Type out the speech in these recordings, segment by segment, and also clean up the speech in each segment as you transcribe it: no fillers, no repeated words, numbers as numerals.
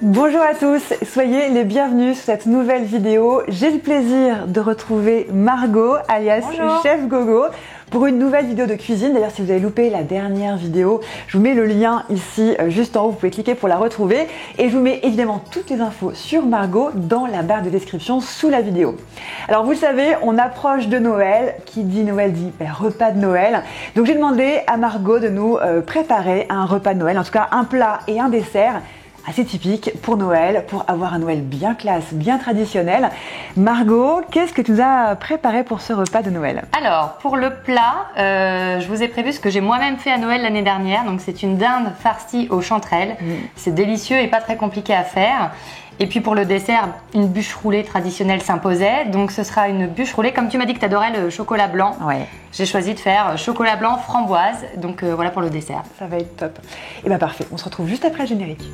Bonjour à tous, soyez les bienvenus sur cette nouvelle vidéo. J'ai le plaisir de retrouver Margot, alias Bonjour. Chef Gogo, pour une nouvelle vidéo de cuisine. D'ailleurs, si vous avez loupé la dernière vidéo, je vous mets le lien ici juste en haut, vous pouvez cliquer pour la retrouver. Et je vous mets évidemment toutes les infos sur Margot dans la barre de description sous la vidéo. Alors vous le savez, on approche de Noël. Qui dit Noël dit repas de Noël. Donc j'ai demandé à Margot de nous préparer un repas de Noël, en tout cas un plat et un dessert assez typique pour Noël, pour avoir un Noël bien classe, bien traditionnel. Margot, qu'est-ce que tu nous as préparé pour ce repas de Noël? Alors, pour le plat, je vous ai prévu ce que j'ai moi-même fait à Noël l'année dernière. Donc, c'est une dinde farcie aux chanterelles. C'est délicieux et pas très compliqué à faire. Et puis pour le dessert, une bûche roulée traditionnelle s'imposait. Donc ce sera une bûche roulée, comme tu m'as dit que tu adorais le chocolat blanc. Ouais. J'ai choisi de faire chocolat blanc framboise. Donc voilà pour le dessert. Ça va être top. Et bien parfait, on se retrouve juste après le générique.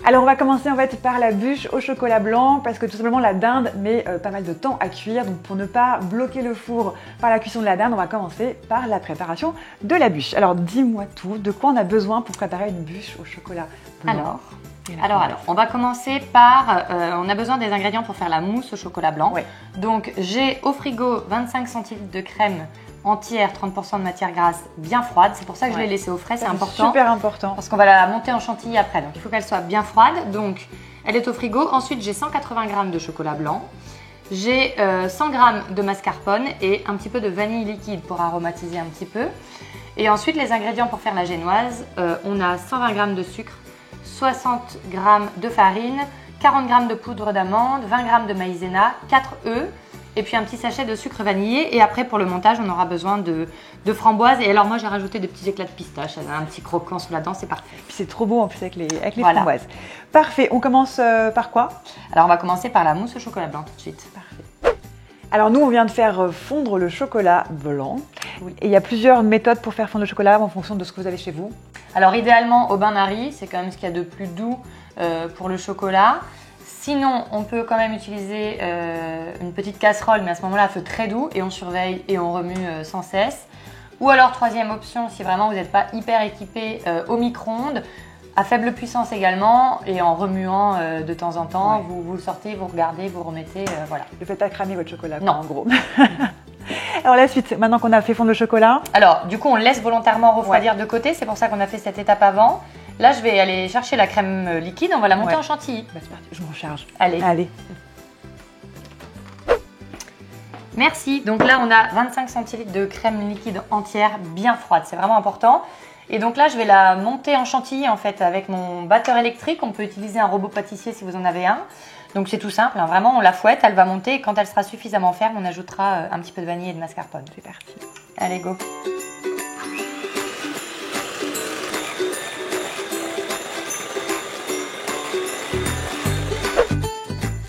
Alors on va commencer en fait par la bûche au chocolat blanc parce que tout simplement la dinde met pas mal de temps à cuire. Donc pour ne pas bloquer le four par la cuisson de la dinde, on va commencer par la préparation de la bûche. Alors dis-moi tout, de quoi on a besoin pour préparer une bûche au chocolat blanc? Alors, on va commencer par, on a besoin des ingrédients pour faire la mousse au chocolat blanc. Ouais. Donc j'ai au frigo 25 centilitres de crème entière, 30% de matière grasse bien froide. C'est pour ça que je l'ai laissée au frais, c'est important. Super important. Parce qu'on va la monter en chantilly après, donc il faut qu'elle soit bien froide. Donc elle est au frigo. Ensuite j'ai 180 g de chocolat blanc. J'ai 100 g de mascarpone et un petit peu de vanille liquide pour aromatiser un petit peu. Et ensuite les ingrédients pour faire la génoise, on a 120 g de sucre, 60 g de farine, 40 g de poudre d'amande, 20 g de maïzena, 4 œufs et puis un petit sachet de sucre vanillé. Et après pour le montage on aura besoin de framboises. Et alors moi j'ai rajouté des petits éclats de pistache, elle a un petit croquant sous la dent, c'est parfait. Puis c'est trop beau en plus avec les Voilà. framboises. Parfait, on commence par quoi? Alors on va commencer par la mousse au chocolat blanc tout de suite. Parfait. Alors nous on vient de faire fondre le chocolat blanc. Oui. Et il y a plusieurs méthodes pour faire fondre le chocolat en fonction de ce que vous avez chez vous. Alors idéalement au bain-marie, c'est quand même ce qu'il y a de plus doux pour le chocolat. Sinon, on peut quand même utiliser une petite casserole, mais à ce moment-là, à feu très doux, et on surveille et on remue sans cesse. Ou alors, troisième option, si vraiment vous n'êtes pas hyper équipé, au micro-ondes, à faible puissance également, et en remuant de temps en temps, vous le sortez, vous regardez, vous remettez, voilà. Ne faites pas cramer votre chocolat, Non. en gros. Alors la suite, maintenant qu'on a fait fondre le chocolat. Alors, du coup, on laisse volontairement refroidir de côté, c'est pour ça qu'on a fait cette étape avant. Là, je vais aller chercher la crème liquide, on va la monter en chantilly. Bah, c'est parti, je m'en charge. Allez. Allez. Merci. Donc là, on a 25 centilitres de crème liquide entière bien froide. C'est vraiment important. Et donc là, je vais la monter en chantilly en fait avec mon batteur électrique. On peut utiliser un robot pâtissier si vous en avez un. Donc c'est tout simple, hein. Vraiment, on la fouette, elle va monter. Et quand elle sera suffisamment ferme, on ajoutera un petit peu de vanille et de mascarpone. C'est parti. Allez, go.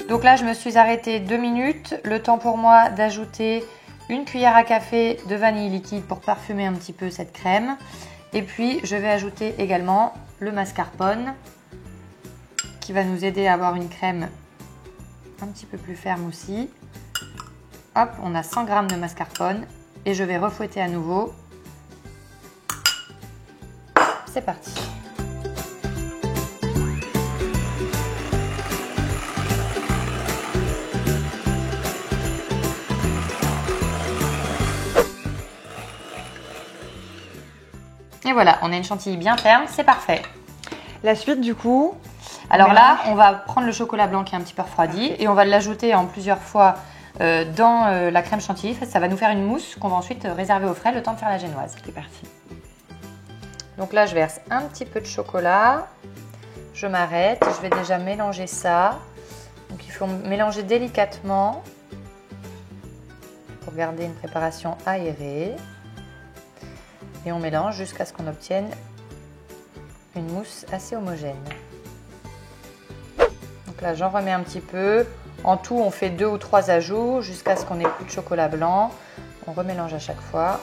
Donc là, je me suis arrêtée 2 minutes. Le temps pour moi d'ajouter une cuillère à café de vanille liquide pour parfumer un petit peu cette crème. Et puis, je vais ajouter également le mascarpone qui va nous aider à avoir une crème un petit peu plus ferme aussi. Hop, on a 100 g de mascarpone et je vais refouetter à nouveau. C'est parti. Et voilà, on a une chantilly bien ferme, c'est parfait. La suite du coup. Alors là, on va prendre le chocolat blanc qui est un petit peu refroidi et on va l'ajouter en plusieurs fois dans la crème chantilly. Ça va nous faire une mousse qu'on va ensuite réserver au frais le temps de faire la génoise. C'est parti. Donc là, je verse un petit peu de chocolat. Je m'arrête, je vais déjà mélanger ça. Donc il faut mélanger délicatement pour garder une préparation aérée. Et on mélange jusqu'à ce qu'on obtienne une mousse assez homogène. Donc là, j'en remets un petit peu. En tout, on fait 2 ou 3 ajouts jusqu'à ce qu'on n'ait plus de chocolat blanc. On remélange à chaque fois.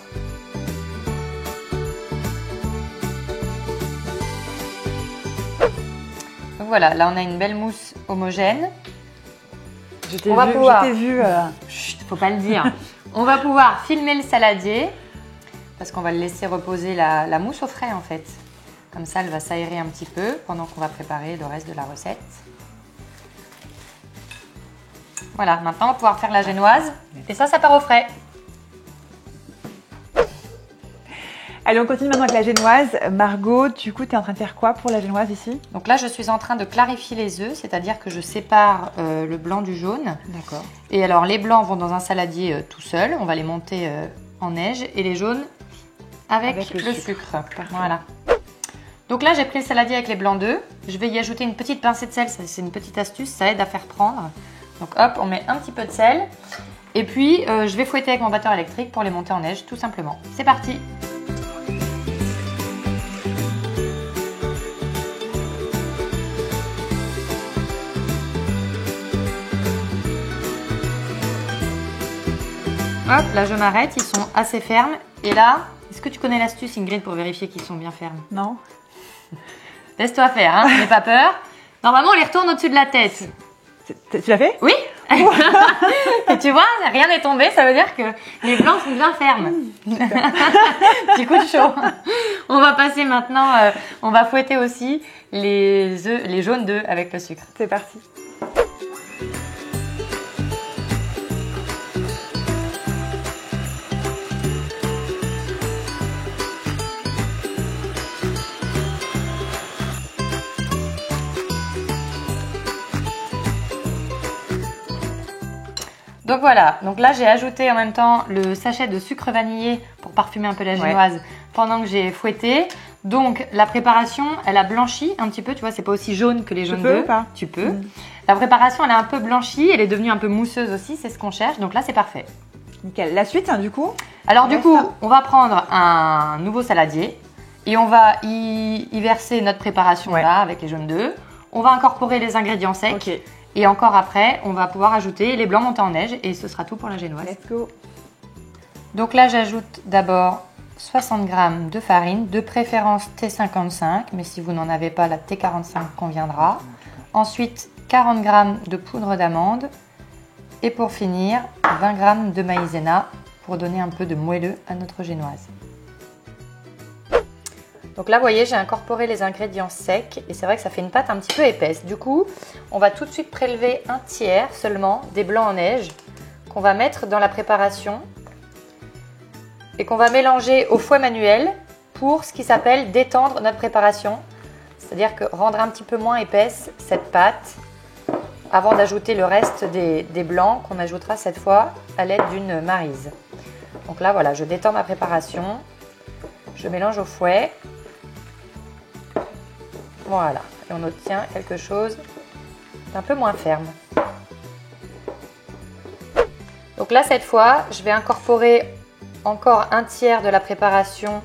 Donc voilà, là on a une belle mousse homogène. Je t'ai vu. Chut, faut pas le dire. On va pouvoir filmer le saladier. parce qu'on va le laisser reposer la mousse au frais en fait. Comme ça, elle va s'aérer un petit peu pendant qu'on va préparer le reste de la recette. Voilà, maintenant on va pouvoir faire la génoise et ça part au frais. Allez, on continue maintenant avec la génoise. Margot, du coup, tu es en train de faire quoi pour la génoise ici? Donc là, je suis en train de clarifier les œufs, c'est-à-dire que je sépare le blanc du jaune. D'accord. Et alors, les blancs vont dans un saladier tout seul, on va les monter en neige, et les jaunes avec le sucre. Voilà. Donc là, j'ai pris le saladier avec les blancs d'œufs. Je vais y ajouter une petite pincée de sel, c'est une petite astuce, ça aide à faire prendre. Donc hop, on met un petit peu de sel. Et puis, je vais fouetter avec mon batteur électrique pour les monter en neige, tout simplement. C'est parti! Hop, là je m'arrête, ils sont assez fermes. Et là, est-ce que tu connais l'astuce Ingrid pour vérifier qu'ils sont bien fermes? Non. Laisse-toi faire, hein, n'aie pas peur. Normalement, on les retourne au-dessus de la tête. Tu l'as fait? Oui. Et tu vois, rien n'est tombé, ça veut dire que les blancs sont bien fermes. Petit coup de chaud. On va passer maintenant, on va fouetter aussi les jaunes d'œufs avec le sucre. C'est parti. Donc voilà, donc là j'ai ajouté en même temps le sachet de sucre vanillé pour parfumer un peu la génoise pendant que j'ai fouetté. Donc la préparation, elle a blanchi un petit peu, tu vois, c'est pas aussi jaune que les jaunes d'œufs. Tu peux ou pas? Tu peux. La préparation, elle a un peu blanchi, elle est devenue un peu mousseuse aussi, c'est ce qu'on cherche. Donc là c'est parfait. Nickel. La suite, hein, du coup? Alors du coup, on va prendre un nouveau saladier et on va y verser notre préparation là avec les jaunes d'œufs. On va incorporer les ingrédients secs. Ok. Et encore après, on va pouvoir ajouter les blancs montés en neige et ce sera tout pour la génoise. Let's go. Donc là, j'ajoute d'abord 60 g de farine, de préférence T55, mais si vous n'en avez pas, la T45 conviendra. Ensuite, 40 g de poudre d'amande. Et pour finir, 20 g de maïzena pour donner un peu de moelleux à notre génoise. Donc là, vous voyez, j'ai incorporé les ingrédients secs et c'est vrai que ça fait une pâte un petit peu épaisse. Du coup, on va tout de suite prélever un tiers seulement des blancs en neige qu'on va mettre dans la préparation et qu'on va mélanger au fouet manuel pour ce qui s'appelle détendre notre préparation. C'est-à-dire que rendre un petit peu moins épaisse cette pâte avant d'ajouter le reste des blancs qu'on ajoutera cette fois à l'aide d'une maryse. Donc là, voilà, je détends ma préparation, je mélange au fouet. Voilà, et on obtient quelque chose d'un peu moins ferme. Donc là, cette fois, je vais incorporer encore un tiers de la préparation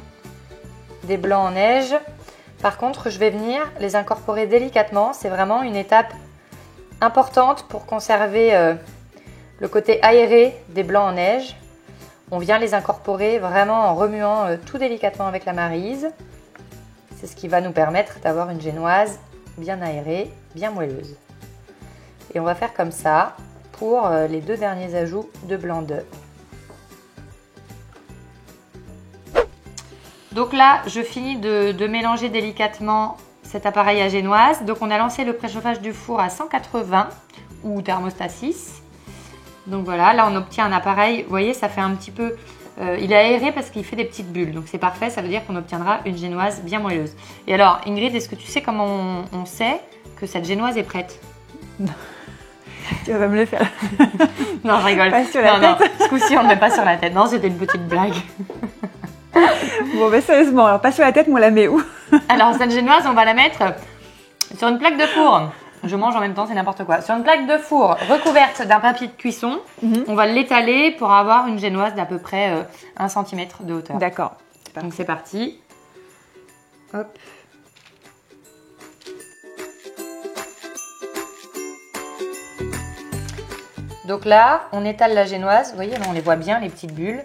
des blancs en neige. Par contre, je vais venir les incorporer délicatement. C'est vraiment une étape importante pour conserver le côté aéré des blancs en neige. On vient les incorporer vraiment en remuant tout délicatement avec la maryse. C'est ce qui va nous permettre d'avoir une génoise bien aérée, bien moelleuse. Et on va faire comme ça pour les deux derniers ajouts de blanc d'œuf. Donc là, je finis de mélanger délicatement cet appareil à génoise. Donc on a lancé le préchauffage du four à 180 ou thermostat 6. Donc voilà, là on obtient un appareil, vous voyez, ça fait un petit peu... il est aéré parce qu'il fait des petites bulles, donc c'est parfait, ça veut dire qu'on obtiendra une génoise bien moelleuse. Et alors Ingrid, est-ce que tu sais comment on sait que cette génoise est prête? Non. Tu vas pas me le faire. Non, je rigole. Pas sur la tête. Non, ce coup-ci on ne met pas sur la tête. Non, c'était une petite blague. Bon, ben sérieusement, alors pas sur la tête, mais on la met où? Alors cette génoise, on va la mettre sur une plaque de four. Je mange en même temps, c'est n'importe quoi. Sur une plaque de four recouverte d'un papier de cuisson, on va l'étaler pour avoir une génoise d'à peu près 1 cm de hauteur. D'accord. Donc c'est parti. Hop. Donc là, on étale la génoise. Vous voyez, là, on les voit bien, les petites bulles.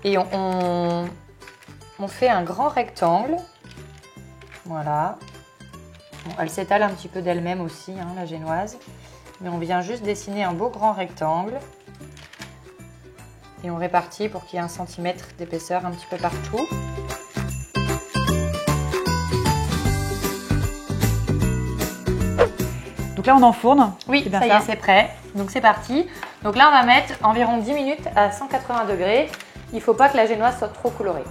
Et on fait un grand rectangle. Voilà. Bon, elle s'étale un petit peu d'elle-même aussi, hein, la génoise. Mais on vient juste dessiner un beau grand rectangle. Et on répartit pour qu'il y ait 1 cm d'épaisseur un petit peu partout. Donc là, on enfourne. Oui, ça y est, c'est prêt. Donc c'est parti. Donc là, on va mettre environ 10 minutes à 180 degrés. Il ne faut pas que la génoise soit trop colorée.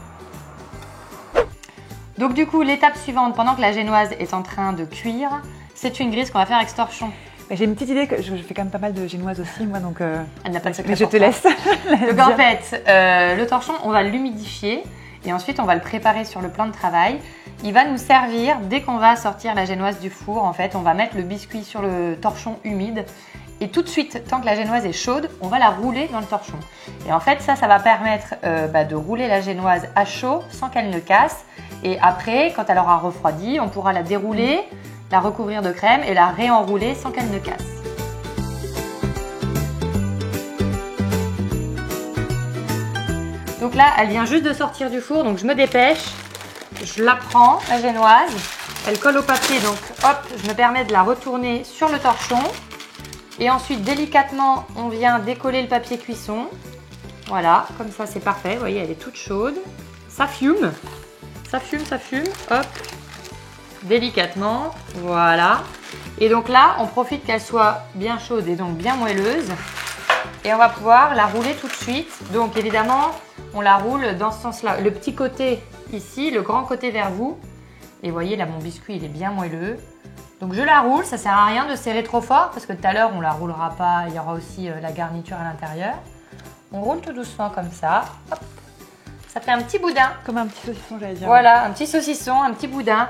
Donc du coup, l'étape suivante, pendant que la génoise est en train de cuire, c'est une grisse qu'on va faire avec ce torchon. J'ai une petite idée, que je fais quand même pas mal de génoise aussi, moi, donc... Elle n'a pas de secret. Mais je te laisse. Donc en fait, le torchon, on va l'humidifier et ensuite on va le préparer sur le plan de travail. Il va nous servir, dès qu'on va sortir la génoise du four, en fait, on va mettre le biscuit sur le torchon humide. Et tout de suite, tant que la génoise est chaude, on va la rouler dans le torchon. Et en fait, ça va permettre de rouler la génoise à chaud sans qu'elle ne casse. Et après, quand elle aura refroidi, on pourra la dérouler, la recouvrir de crème et la réenrouler sans qu'elle ne casse. Donc là, elle vient juste de sortir du four, donc je me dépêche. Je la prends, la génoise. Elle colle au papier, donc hop, je me permets de la retourner sur le torchon. Et ensuite, délicatement, on vient décoller le papier cuisson. Voilà, comme ça, c'est parfait. Vous voyez, elle est toute chaude. Ça fume. Ça fume, ça fume. Hop. Délicatement. Voilà. Et donc là, on profite qu'elle soit bien chaude et donc bien moelleuse. Et on va pouvoir la rouler tout de suite. Donc évidemment, on la roule dans ce sens-là. Le petit côté ici, le grand côté vers vous. Et vous voyez, là, mon biscuit, il est bien moelleux. Donc je la roule, ça sert à rien de serrer trop fort parce que tout à l'heure on la roulera pas, il y aura aussi la garniture à l'intérieur. On roule tout doucement comme ça, hop. Ça fait un petit boudin. Comme un petit saucisson, j'allais dire. Voilà, un petit saucisson, un petit boudin.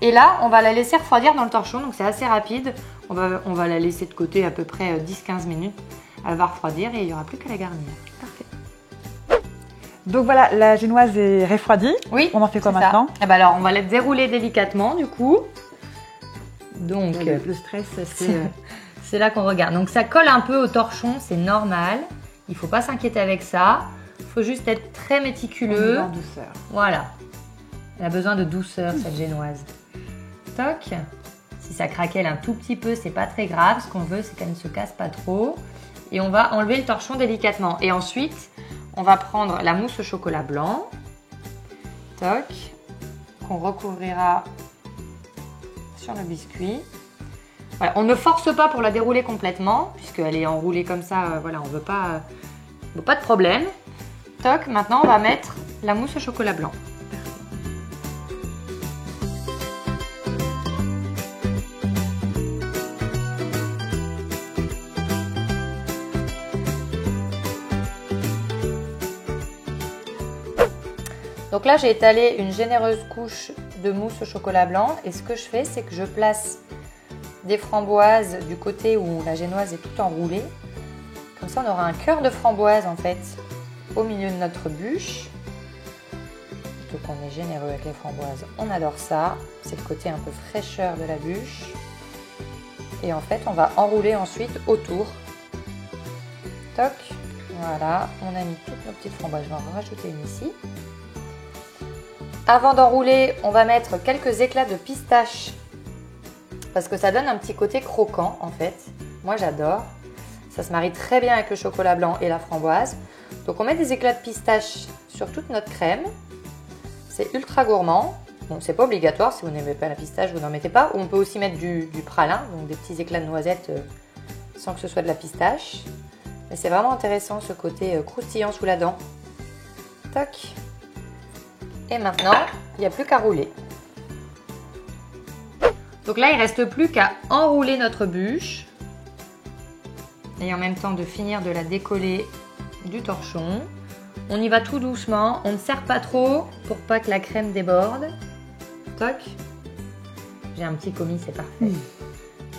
Et là, on va la laisser refroidir dans le torchon, donc c'est assez rapide. On va la laisser de côté à peu près 10-15 minutes. Elle va refroidir et il n'y aura plus qu'à la garnir. Parfait. Donc voilà, la génoise est refroidie. Oui. On en fait quoi maintenant? Et ben alors, on va la dérouler délicatement du coup. Donc, le stress, c'est là qu'on regarde. Donc, ça colle un peu au torchon, c'est normal. Il ne faut pas s'inquiéter avec ça. Il faut juste être très méticuleux. En douceur. Voilà. Elle a besoin de douceur, cette génoise. Toc. Si ça craquelle un tout petit peu, c'est pas très grave. Ce qu'on veut, c'est qu'elle ne se casse pas trop. Et on va enlever le torchon délicatement. Et ensuite, on va prendre la mousse au chocolat blanc. Toc. Qu'on recouvrira sur le biscuit. Voilà, on ne force pas pour la dérouler complètement puisqu'elle est enroulée comme ça, voilà, on veut pas de problème. Toc, maintenant on va mettre la mousse au chocolat blanc. Donc là, j'ai étalé une généreuse couche de mousse au chocolat blanc et ce que je fais, c'est que je place des framboises du côté où la génoise est toute enroulée. Comme ça, on aura un cœur de framboise en fait au milieu de notre bûche. Donc on est généreux avec les framboises, on adore ça. C'est le côté un peu fraîcheur de la bûche. Et en fait, on va enrouler ensuite autour. Toc, voilà, on a mis toutes nos petites framboises. Je vais en rajouter une ici. Avant d'enrouler, on va mettre quelques éclats de pistache parce que ça donne un petit côté croquant en fait. Moi j'adore. Ça se marie très bien avec le chocolat blanc et la framboise. Donc on met des éclats de pistache sur toute notre crème. C'est ultra gourmand. Bon, c'est pas obligatoire, si vous n'aimez pas la pistache, vous n'en mettez pas. Ou on peut aussi mettre du pralin, donc des petits éclats de noisettes sans que ce soit de la pistache. Mais c'est vraiment intéressant ce côté croustillant sous la dent. Toc. Et maintenant, il n'y a plus qu'à rouler. Donc là, il ne reste plus qu'à enrouler notre bûche. Et en même temps de finir de la décoller du torchon. On y va tout doucement. On ne serre pas trop pour pas que la crème déborde. Toc. J'ai un petit commis, c'est parfait.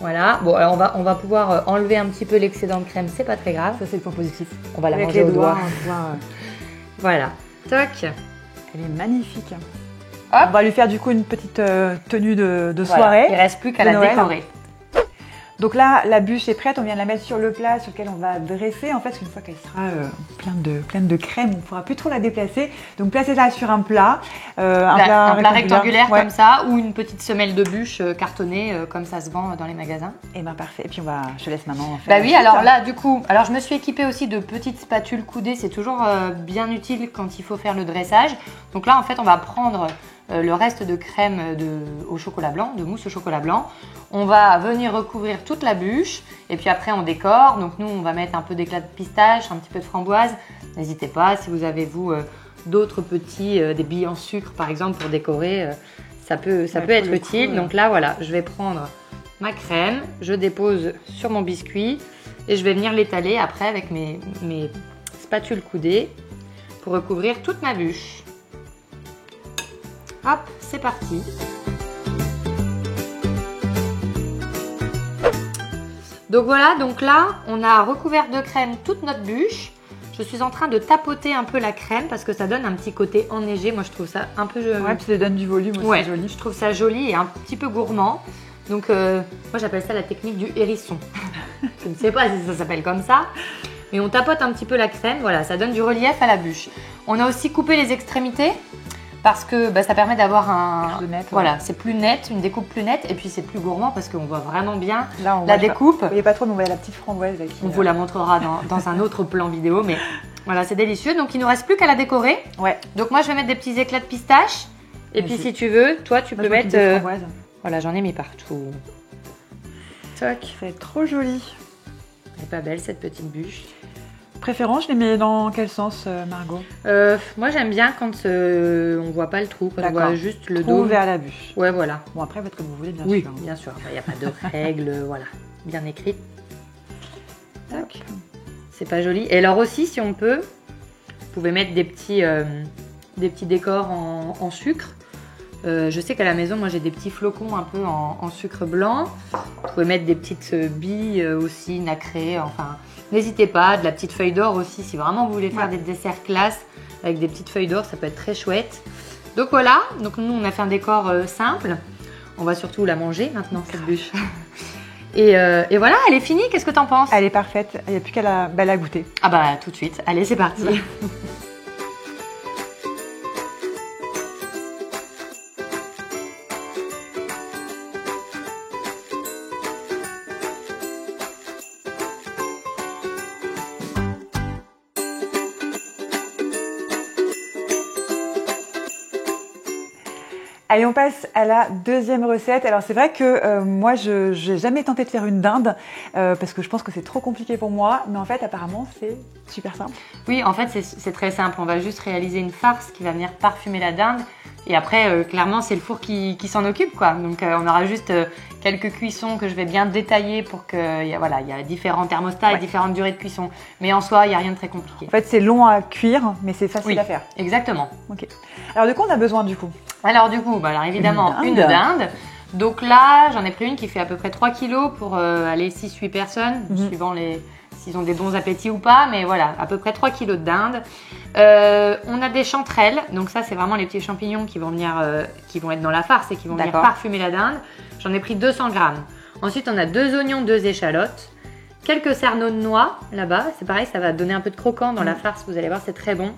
Voilà. Bon, alors on va pouvoir enlever un petit peu l'excédent de crème. C'est pas très grave. Ça, c'est le point positif. On va la avec manger les au doigt. Voilà. Toc. Elle est magnifique. Hop. On va lui faire du coup une petite tenue de Voilà. soirée. Il ne reste plus qu'à la Noël. décorer. Donc là, la bûche est prête, on vient de la mettre sur le plat sur lequel on va dresser. En fait, une fois qu'elle sera pleine de crème, on ne pourra plus trop la déplacer. Donc placez-la sur un plat, un plat rectangulaire comme ça, ou une petite semelle de bûche cartonnée, comme ça se vend dans les magasins. Et bien parfait. Et puis je te laisse maintenant faire. Bah oui, alors là, du coup, je me suis équipée aussi de petites spatules coudées. C'est toujours bien utile quand il faut faire le dressage. Donc là, en fait, on va prendre le reste de crème au chocolat blanc, de mousse au chocolat blanc. On va venir recouvrir toute la bûche et puis après on décore. Donc nous on va mettre un peu d'éclat de pistache, un petit peu de framboise. N'hésitez pas, si vous avez d'autres des billes en sucre par exemple pour décorer, ça peut être utile. Donc là voilà, je vais prendre ma crème, je dépose sur mon biscuit et je vais venir l'étaler après avec mes spatules coudées pour recouvrir toute ma bûche. Hop, c'est parti. Donc voilà, donc là, on a recouvert de crème toute notre bûche. Je suis en train de tapoter un peu la crème parce que ça donne un petit côté enneigé. Moi, je trouve ça un peu... Ouais, puis ça donne du volume aussi, ouais, joli. Je trouve ça joli et un petit peu gourmand. Donc, moi, j'appelle ça la technique du hérisson. Je ne sais pas si ça s'appelle comme ça. Mais on tapote un petit peu la crème. Voilà, ça donne du relief à la bûche. On a aussi coupé les extrémités parce que ça permet d'avoir voilà, c'est plus net, une découpe plus nette et puis c'est plus gourmand parce qu'on voit vraiment bien là, la découpe. Vous voyez pas trop, mais on voit la petite framboise. On vous la montrera dans un autre plan vidéo, mais voilà, c'est délicieux. Donc il ne nous reste plus qu'à la décorer. Ouais. Donc moi je vais mettre des petits éclats de pistache et puis si tu veux, toi tu peux mettre. Voilà, j'en ai mis partout. Toc. C'est trop joli. Elle est pas belle cette petite bûche. Préférence, je les mets dans quel sens, Margot? Moi j'aime bien quand on voit pas le trou, quand on voit juste le dos vers la bûche. Ouais, voilà. Bon, après, faites comme vous voulez, bien sûr. Oui, hein. bien sûr. Il n'y a pas de règles, voilà, bien écrites. Tac. C'est pas joli. Et alors aussi, si on peut, vous pouvez mettre des petits décors en sucre. Je sais qu'à la maison, moi j'ai des petits flocons un peu en sucre blanc. Vous pouvez mettre des petites billes aussi nacrées, enfin... N'hésitez pas, de la petite feuille d'or aussi, si vraiment vous voulez faire des desserts classe avec des petites feuilles d'or, ça peut être très chouette. Donc voilà, donc nous on a fait un décor simple. On va surtout la manger maintenant, cette bûche. Et voilà, elle est finie, qu'est-ce que t'en penses? Elle est parfaite, il n'y a plus qu'à la goûter. Ah bah tout de suite, allez c'est parti. Allez, on passe à la deuxième recette. Alors c'est vrai que moi, je n'ai jamais tenté de faire une dinde parce que je pense que c'est trop compliqué pour moi. Mais en fait, apparemment, c'est super simple. Oui, en fait, c'est très simple. On va juste réaliser une farce qui va venir parfumer la dinde. Et après, clairement, c'est le four qui s'en occupe, quoi. Donc, on aura juste quelques cuissons que je vais bien détailler pour que, voilà, il y a différents thermostats et différentes durées de cuisson. Mais en soi, il n'y a rien de très compliqué. En fait, c'est long à cuire, mais c'est facile à faire. Exactement. Ok. Alors, de quoi on a besoin du coup? Alors, du coup, alors évidemment, une dinde. Donc là, j'en ai pris une qui fait à peu près 3 kg pour aller 6-8 personnes, suivant s'ils ont des bons appétits ou pas. Mais voilà, à peu près 3 kg de dinde. On a des chanterelles, donc ça c'est vraiment les petits champignons qui vont venir, qui vont être dans la farce et qui vont venir parfumer la dinde. J'en ai pris 200 grammes. Ensuite on a 2 oignons, 2 échalotes, quelques cerneaux de noix là-bas, c'est pareil, ça va donner un peu de croquant dans la farce, vous allez voir, c'est très bon.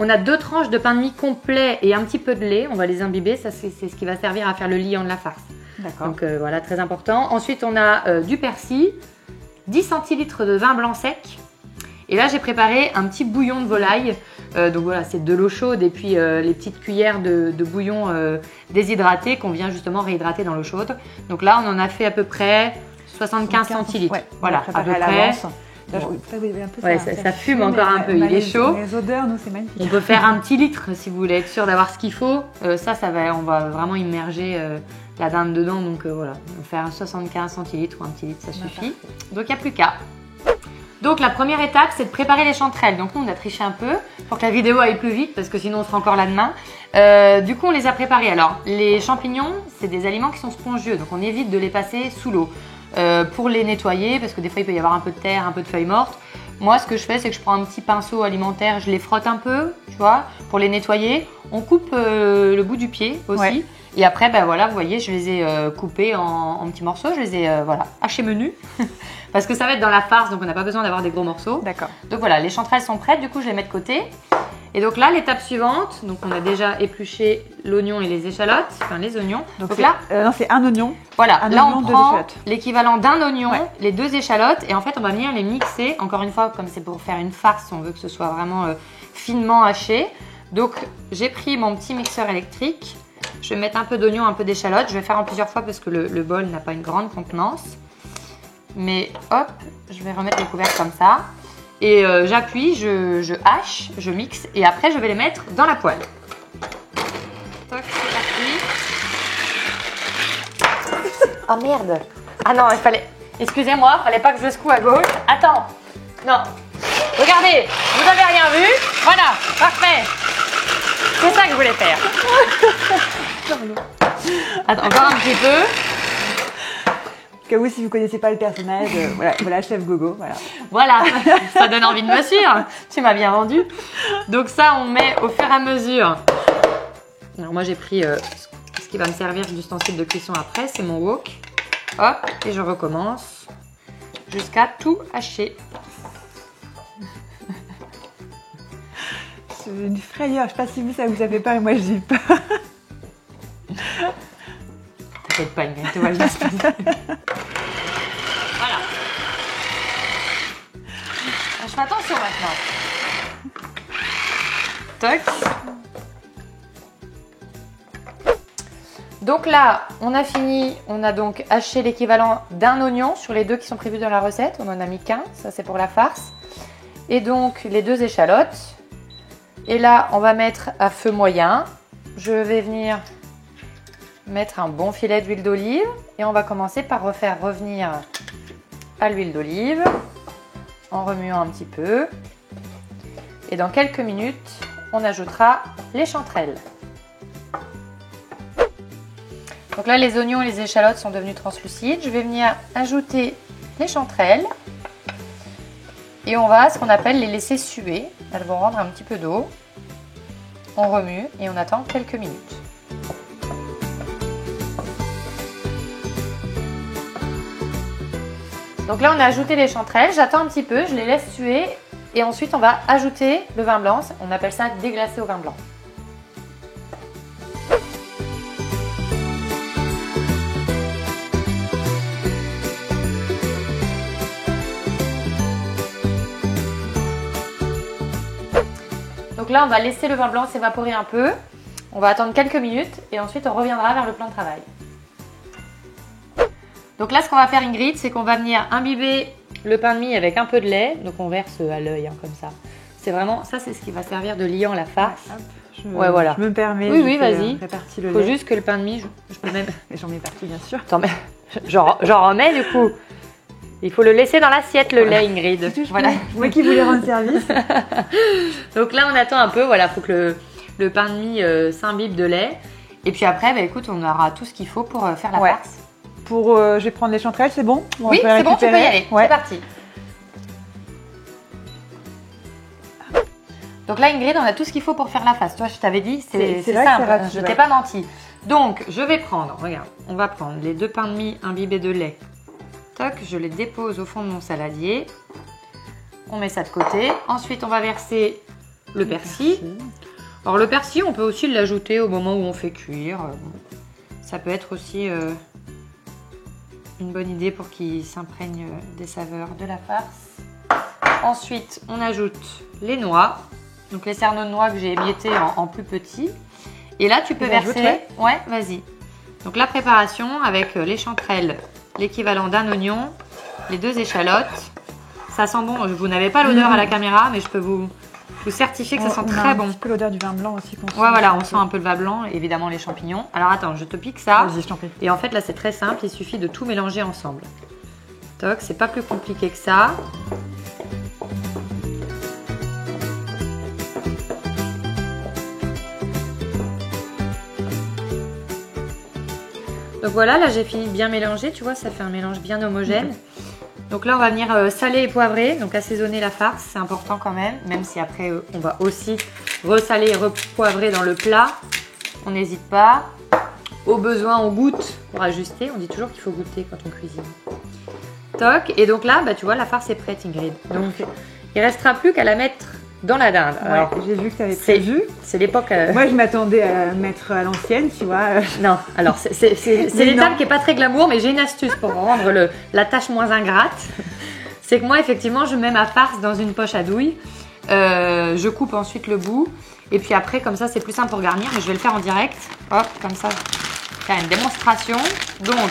On a 2 tranches de pain de mie complet et un petit peu de lait, on va les imbiber, ça c'est ce qui va servir à faire le liant de la farce. D'accord. Donc voilà, très important. Ensuite on a du persil, 10 centilitres de vin blanc sec. Et là, j'ai préparé un petit bouillon de volaille. Donc voilà, c'est de l'eau chaude et puis les petites cuillères de bouillon déshydraté qu'on vient justement réhydrater dans l'eau chaude. Donc là, on en a fait à peu près 75 centilitres. Ouais, voilà, à peu près. Là, ça fume encore un peu, il est chaud. Les odeurs, nous, c'est magnifique. On peut faire un petit litre si vous voulez être sûr d'avoir ce qu'il faut. On va vraiment immerger la dinde dedans. Donc voilà, on va faire 75 centilitres ou un petit litre, ça suffit. Donc il n'y a plus qu'à. Donc la première étape, c'est de préparer les chanterelles. Donc nous, on a triché un peu pour que la vidéo aille plus vite parce que sinon on sera encore là demain. Du coup, on les a préparés. Alors, les champignons, c'est des aliments qui sont spongieux, donc on évite de les passer sous l'eau pour les nettoyer parce que des fois, il peut y avoir un peu de terre, un peu de feuilles mortes. Moi, ce que je fais, c'est que je prends un petit pinceau alimentaire, je les frotte un peu, tu vois, pour les nettoyer. On coupe le bout du pied aussi. Et après, ben voilà, vous voyez, je les ai coupés en petits morceaux. Je les ai voilà, hachés menus. Parce que ça va être dans la farce, donc on n'a pas besoin d'avoir des gros morceaux. D'accord. Donc voilà, les chanterelles sont prêtes, du coup je les mets de côté. Et donc là, l'étape suivante, donc on a déjà épluché l'oignon et les échalotes, enfin les oignons. Donc là, non, c'est un oignon. Voilà, un là oignon, on deux prend échalotes. l'équivalent d'un oignon, les 2 échalotes, et en fait on va venir les mixer. Encore une fois, comme c'est pour faire une farce, on veut que ce soit vraiment finement haché. Donc j'ai pris mon petit mixeur électrique. Je vais mettre un peu d'oignon, un peu d'échalote. Je vais faire en plusieurs fois parce que le bol n'a pas une grande contenance. Mais hop, je vais remettre les couvercles comme ça. Et j'appuie, je hache, je mixe et après je vais les mettre dans la poêle. Toc, c'est parti. Oh merde. Ah non, il fallait... Excusez-moi, il fallait pas que je secoue à gauche. Attends. Non. Regardez, vous avez rien vu. Voilà, parfait. C'est ça que je voulais faire. Attends, encore un petit peu. Au cas où, si vous ne connaissez pas le personnage, voilà, Chef Gogo. Voilà, ça donne envie de me suivre. Tu m'as bien vendu. Donc ça, on met au fur et à mesure. Alors moi, j'ai pris ce qui va me servir d'ustensile de cuisson après, c'est mon wok. Hop, et je recommence jusqu'à tout hacher. C'est une frayeur, je ne sais pas si vous, ça vous a fait peur et moi j'ai eu peur. T'inquiète pas, Ingrid, tu vois, je laisse passer. Voilà. Je fais attention maintenant. Toc. Donc là, on a fini, on a donc haché l'équivalent d'un oignon sur les 2 qui sont prévus dans la recette. On en a mis qu'un, ça c'est pour la farce. Et donc les 2 échalotes. Et là, on va mettre à feu moyen. Je vais venir mettre un bon filet d'huile d'olive et on va commencer par refaire revenir à l'huile d'olive en remuant un petit peu. Et dans quelques minutes, on ajoutera les chanterelles. Donc là, les oignons et les échalotes sont devenus translucides. Je vais venir ajouter les chanterelles et on va, ce qu'on appelle, les laisser suer. Elles vont rendre un petit peu d'eau. On remue et on attend quelques minutes. Donc là, on a ajouté les chanterelles. J'attends un petit peu, je les laisse suer et ensuite on va ajouter le vin blanc. On appelle ça déglacer au vin blanc. Donc là, on va laisser le vin blanc s'évaporer un peu. On va attendre quelques minutes et ensuite on reviendra vers le plan de travail. Donc là, ce qu'on va faire, Ingrid, c'est qu'on va venir imbiber le pain de mie avec un peu de lait. Donc on verse à l'œil, hein, comme ça. C'est vraiment, ça c'est ce qui va servir de liant la farce. Ouais, voilà. Je me permets. Oui, vas-y. Il faut juste que le pain de mie, je peux même... J'en mets partout, bien sûr. Attends, mais j'en remets du coup. Il faut le laisser dans l'assiette, le lait, Ingrid. Voilà. Moi qui voulais rendre service. Donc là, on attend un peu. Voilà, il faut que le pain de mie s'imbibe de lait. Et puis après, bah, écoute, on aura tout ce qu'il faut pour faire la farce. Je vais prendre les chanterelles, c'est bon? Oui, c'est bon, tu peux y aller. Ouais. C'est parti. Donc là, Ingrid, on a tout ce qu'il faut pour faire la farce. Toi, je t'avais dit, c'est simple. Je t'ai pas menti. Donc, je vais prendre, regarde, on va prendre les 2 pains de mie imbibés de lait. Toc, je les dépose au fond de mon saladier. On met ça de côté. Ensuite, on va verser le persil. Alors, le persil, on peut aussi l'ajouter au moment où on fait cuire. Ça peut être aussi une bonne idée pour qu'il s'imprègne des saveurs de la farce. Ensuite, on ajoute les noix. Donc, les cerneaux de noix que j'ai émiettés en plus petits. Et là, tu peux verser... Ouais, vas-y. Donc, la préparation avec les chanterelles, l'équivalent d'un oignon, les 2 échalotes. Ça sent bon. Vous n'avez pas l'odeur à la caméra, mais je peux vous certifier que ça sent très bon. Un petit peu l'odeur du vin blanc aussi. Ouais, voilà, on sent un peu le vin blanc, évidemment les champignons. Alors attends, je te pique ça. Vas-y, je t'en prie. Et en fait, là, c'est très simple. Il suffit de tout mélanger ensemble. Toc, c'est pas plus compliqué que ça. Donc voilà, là j'ai fini de bien mélanger, tu vois, ça fait un mélange bien homogène. Donc là on va venir saler et poivrer, donc assaisonner la farce, c'est important quand même si après on va aussi ressaler et repoivrer dans le plat. On n'hésite pas. Au besoin, on goûte pour ajuster. On dit toujours qu'il faut goûter quand on cuisine. Toc. Et donc là, bah, tu vois, la farce est prête, Ingrid. Donc, il restera plus qu'à la mettre dans la dinde. Alors, j'ai vu que tu avais prévu. C'est l'époque... Moi, je m'attendais à mettre à l'ancienne, tu vois. Non, alors c'est l'étape qui est pas très glamour, mais j'ai une astuce pour rendre la tâche moins ingrate. C'est que moi, effectivement, je mets ma farce dans une poche à douille. Je coupe ensuite le bout. Et puis après, comme ça, c'est plus simple pour garnir. Mais je vais le faire en direct. Hop, comme ça, faire une démonstration. Donc,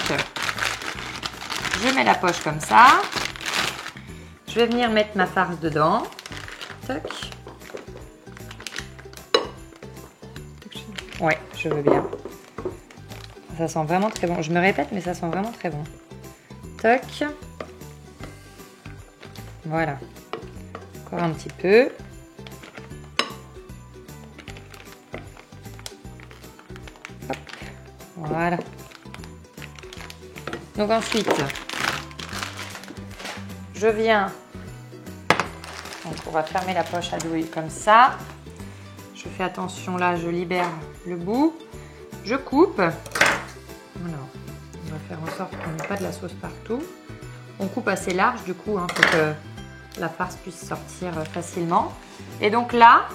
je mets la poche comme ça. Je vais venir mettre ma farce dedans. Toc. Ouais, je veux bien. Ça sent vraiment très bon. Je me répète, mais ça sent vraiment très bon. Toc. Voilà. Encore un petit peu. Hop. Voilà. Donc ensuite, je viens. Donc on va fermer la poche à douille comme ça. Je fais attention là, je libère le bout. Je coupe. Voilà. On va faire en sorte qu'on n'ait pas de la sauce partout. On coupe assez large du coup, pour que la farce puisse sortir facilement. Et donc là,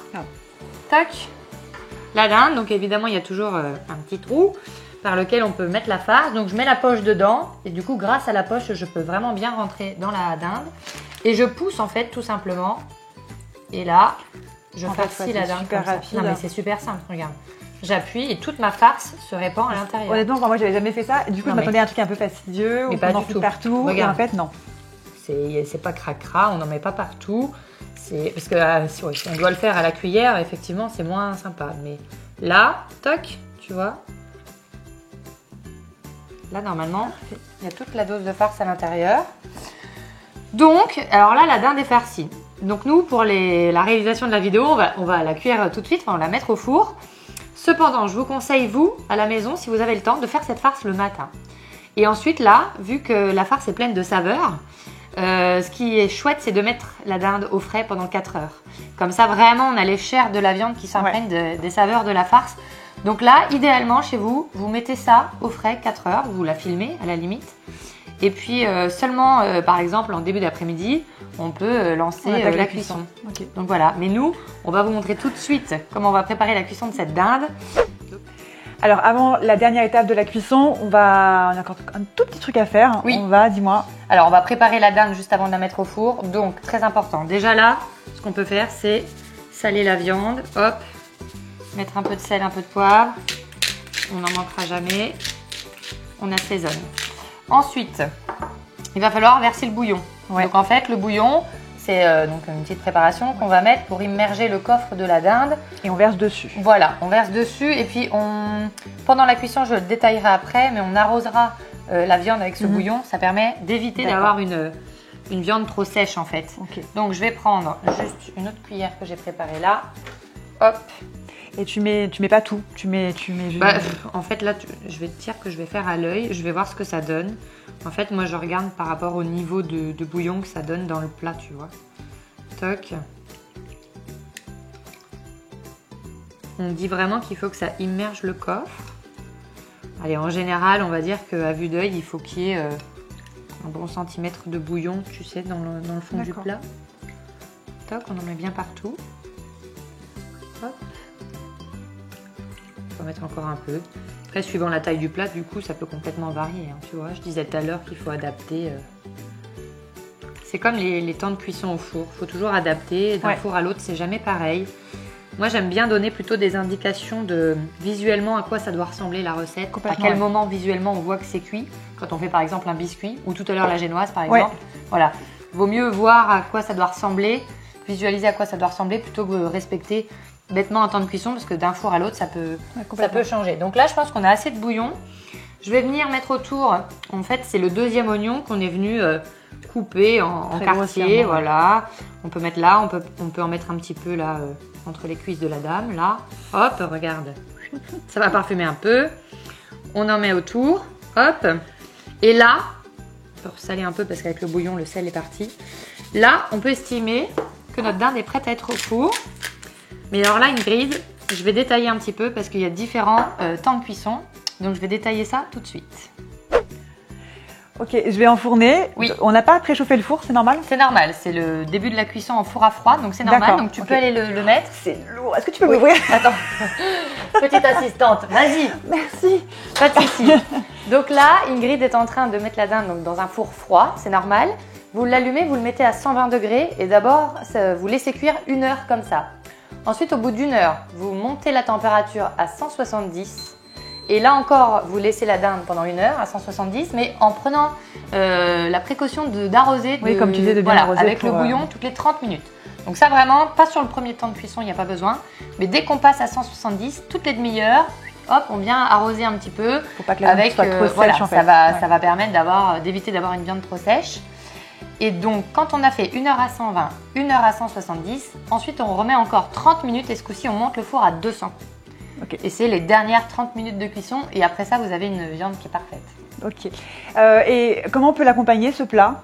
tac, la dinde. Donc évidemment, il y a toujours un petit trou par lequel on peut mettre la farce. Donc je mets la poche dedans. Et du coup, grâce à la poche, je peux vraiment bien rentrer dans la dinde. Et je pousse en fait tout simplement. Et là, je farcis la dinde. Super rapide. Non mais c'est super simple, regarde. J'appuie et toute ma farce se répand à l'intérieur. Honnêtement, moi j'avais jamais fait ça. Du coup, je m'attendais à un truc un peu fastidieux, où on en fout partout. Regarde. Et en fait, non. C'est pas cracra, on n'en met pas partout. Parce que si on doit le faire à la cuillère, effectivement, c'est moins sympa. Mais là, toc, tu vois. Là, normalement, il y a toute la dose de farce à l'intérieur. Donc, alors là, la dinde est farcie. Donc nous, pour la réalisation de la vidéo, on va la cuire tout de suite, on va la mettre au four. Cependant, je vous conseille, vous, à la maison, si vous avez le temps, de faire cette farce le matin. Et ensuite, là, vu que la farce est pleine de saveurs, ce qui est chouette, c'est de mettre la dinde au frais pendant 4 heures. Comme ça, vraiment, on a les chairs de la viande qui s'imprègnent des saveurs de la farce. Donc là, idéalement, chez vous, vous mettez ça au frais 4 heures, vous la filmez à la limite. Et puis, seulement, par exemple, en début d'après-midi, on peut lancer la cuisson. Okay. Donc voilà, mais nous, on va vous montrer tout de suite comment on va préparer la cuisson de cette dinde. Alors avant la dernière étape de la cuisson, on a encore un tout petit truc à faire. Oui. Dis-moi. Alors on va préparer la dinde juste avant de la mettre au four. Donc très important. Déjà là, ce qu'on peut faire, c'est saler la viande. Hop, mettre un peu de sel, un peu de poivre. On n'en manquera jamais. On assaisonne. Ensuite, il va falloir verser le bouillon. Ouais. Donc en fait, le bouillon, c'est donc une petite préparation qu'on va mettre pour immerger le coffre de la dinde. Et on verse dessus. Voilà, on verse dessus et puis pendant la cuisson, je le détaillerai après, mais on arrosera la viande avec ce bouillon. Ça permet d'éviter d'avoir une viande trop sèche en fait. Okay. Donc je vais prendre juste une autre cuillère que j'ai préparée là. Hop. Et tu mets pas tout, tu mets juste... En fait là, je vais te dire que je vais faire à l'œil, je vais voir ce que ça donne. En fait, moi je regarde par rapport au niveau de bouillon que ça donne dans le plat, tu vois. Toc. On dit vraiment qu'il faut que ça immerge le coffre. Allez, en général, on va dire qu'à vue d'œil, il faut qu'il y ait un bon centimètre de bouillon, tu sais, dans le fond du plat. Toc, on en met bien partout. Hop. On va mettre encore un peu. Après, suivant la taille du plat, du coup, ça peut complètement varier. Hein, tu vois, je disais tout à l'heure qu'il faut adapter. C'est comme les temps de cuisson au four. Il faut toujours adapter. D'un four à l'autre, c'est jamais pareil. Moi, j'aime bien donner plutôt des indications de visuellement à quoi ça doit ressembler la recette. À quel moment visuellement on voit que c'est cuit. Quand on fait par exemple un biscuit ou tout à l'heure la génoise par exemple. Voilà. Vaut mieux voir à quoi ça doit ressembler, visualiser à quoi ça doit ressembler plutôt que respecter bêtement un temps de cuisson parce que d'un four à l'autre ça peut changer. Donc là je pense qu'on a assez de bouillon. Je vais venir mettre autour, en fait c'est le deuxième oignon qu'on est venu couper en quartiers. Voilà. On peut mettre là, on peut en mettre un petit peu là entre les cuisses de la dame. Là, hop, regarde, ça va parfumer un peu. On en met autour, hop. Et là, on peut saler un peu parce qu'avec le bouillon le sel est parti. Là on peut estimer que notre dinde est prête à être au four. Mais alors là, Ingrid, je vais détailler un petit peu parce qu'il y a différents temps de cuisson. Donc je vais détailler ça tout de suite. Ok, je vais enfourner. Oui. On n'a pas préchauffé le four, c'est normal? C'est normal, c'est le début de la cuisson en four à froid, donc c'est normal. Donc tu peux aller le mettre. C'est lourd. Est-ce que tu peux m'ouvrir? Attends, petite assistante, vas-y. Merci. Pas de souci. Donc là, Ingrid est en train de mettre la dinde donc, dans un four froid, c'est normal. Vous l'allumez, vous le mettez à 120 degrés et d'abord, vous laissez cuire 1 heure comme ça. Ensuite, au bout d'1 heure, vous montez la température à 170. Et là encore, vous laissez la dinde pendant 1 heure à 170, mais en prenant la précaution d'arroser. Oui, comme tu disais, de bien arroser. Avec le bouillon toutes les 30 minutes. Donc ça vraiment, pas sur le premier temps de cuisson, il n'y a pas besoin. Mais dès qu'on passe à 170, toutes les demi-heures, hop, on vient arroser un petit peu. Faut pas que la viande soit trop sèche en fait. Ça va permettre d'éviter d'avoir une viande trop sèche. Et donc, quand on a fait 1 heure à 120, 1 heure à 170, ensuite on remet encore 30 minutes et ce coup-ci on monte le four à 200. Okay. Et c'est les dernières 30 minutes de cuisson et après ça vous avez une viande qui est parfaite. Ok. Et comment on peut l'accompagner ce plat?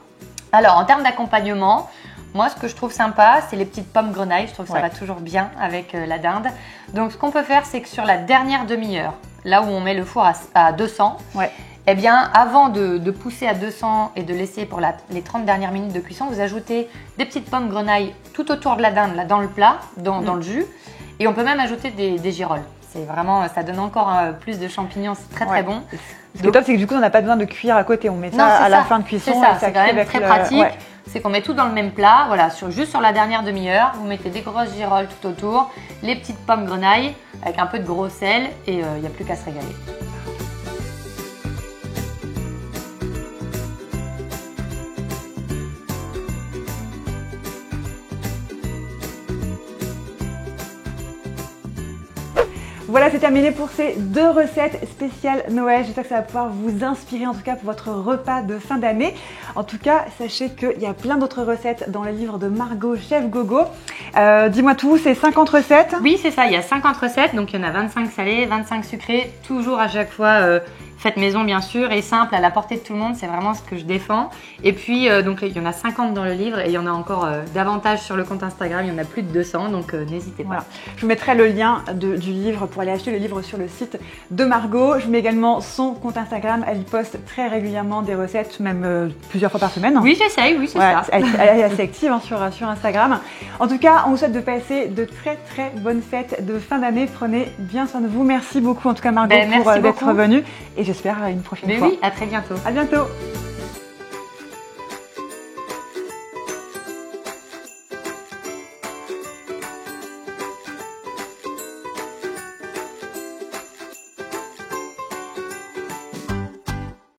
Alors en termes d'accompagnement, moi ce que je trouve sympa c'est les petites pommes grenailles, je trouve que ça va toujours bien avec la dinde. Donc ce qu'on peut faire c'est que sur la dernière demi-heure, là où on met le four à 200, eh bien avant de pousser à 200 et de laisser pour les 30 dernières minutes de cuisson, vous ajoutez des petites pommes grenailles tout autour de la dinde, là dans le plat, dans le jus. Et on peut même ajouter des girolles. C'est vraiment, ça donne encore plus de champignons, c'est très très bon. Ce qui est top, c'est que du coup, on n'a pas besoin de cuire à côté. On met ça à la fin de cuisson. C'est ça, c'est quand même très pratique. C'est qu'on met tout dans le même plat. Voilà, juste sur la dernière demi-heure, vous mettez des grosses girolles tout autour, les petites pommes grenailles avec un peu de gros sel et il n'y a plus qu'à se régaler. Voilà, c'est terminé pour ces 2 recettes spéciales Noël. J'espère que ça va pouvoir vous inspirer en tout cas pour votre repas de fin d'année. En tout cas, sachez qu'il y a plein d'autres recettes dans le livre de Margot Chef Gogo. Dis-moi tout, c'est 50 recettes? Oui, c'est ça, il y a 50 recettes, donc il y en a 25 salées, 25 sucrées, toujours à chaque fois faites maison bien sûr et simple, à la portée de tout le monde, c'est vraiment ce que je défends. Et puis donc il y en a 50 dans le livre et il y en a encore davantage sur le compte Instagram, il y en a plus de 200, donc n'hésitez pas. Voilà. Je vous mettrai le lien du livre pour aller acheter le livre sur le site de Margot. Je mets également son compte Instagram, elle y poste très régulièrement des recettes, même plusieurs fois par semaine. Oui, j'essaye, oui, c'est ça. Elle est assez active sur Instagram. En tout cas, on vous souhaite de passer de très très bonnes fêtes de fin d'année. Prenez bien soin de vous. Merci beaucoup en tout cas Margot pour d'être venue et j'espère à une prochaine fois. Oui, à très bientôt. À bientôt.